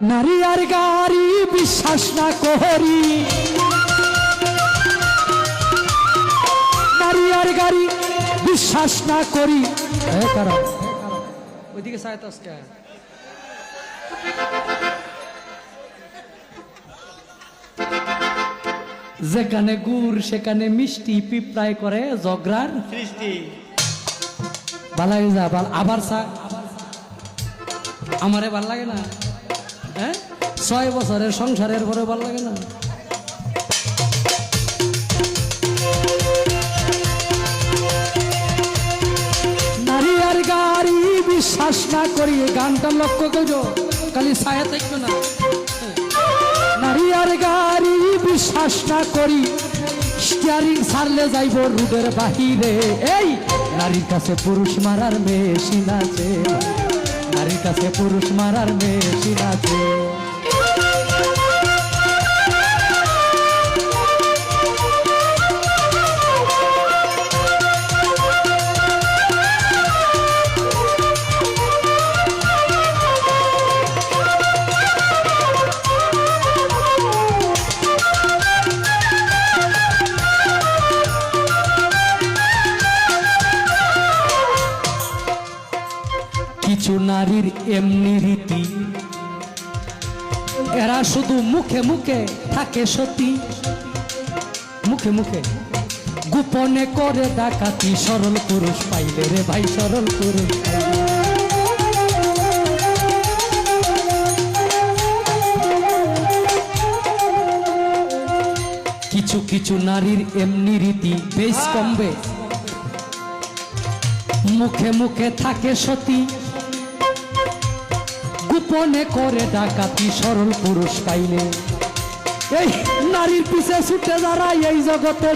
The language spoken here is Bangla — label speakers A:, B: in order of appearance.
A: নারী আর গাড়ি বিশ্বাস না করি, নারী আর গাড়ি বিশ্বাস না করি। ওইদিকে সাইতাসকে যেখানে গুড় সেখানে মিষ্টি, পিঁপড়ায় করে জগরার সৃষ্টি। ভালাই যা ভাল আবার চা আমারে ভাল লাগে না। হ্যাঁ, 6 বছরের সংসারের পরে ভাল লাগে না। নারী আর গাড়ি বিশ্বাস না করি, গানটা লক্ষ্য করো, খালি ছায়া থাকবে না। নারী আর গাড়ি বিশ্বাস না করি, স্টিয়ারিং ছাড়লে যাইব রুডের বাহিরে। এই নারীর কাছে পুরুষ মারার মেশিন আছে, নারীর কাছে পুরুষ মারার মেশিন আছে। কিছু নারীর এমনি রীতি, এরা শুধু মুখে মুখে থাকে সতী, মুখে মুখে গোপনে করে ডাকাতি। সরল পুরুষ পাইলে রে ভাই, সরল পুরুষ পাইলে। কিছু কিছু নারীর এমনি রীতি, বেশ কমবে, মুখে মুখে থাকে সতী, গোপনে করে ডাকাতি। সরল পুরুষ পাইলে এই নারীর পিছে ছুটে যারা এই জগতে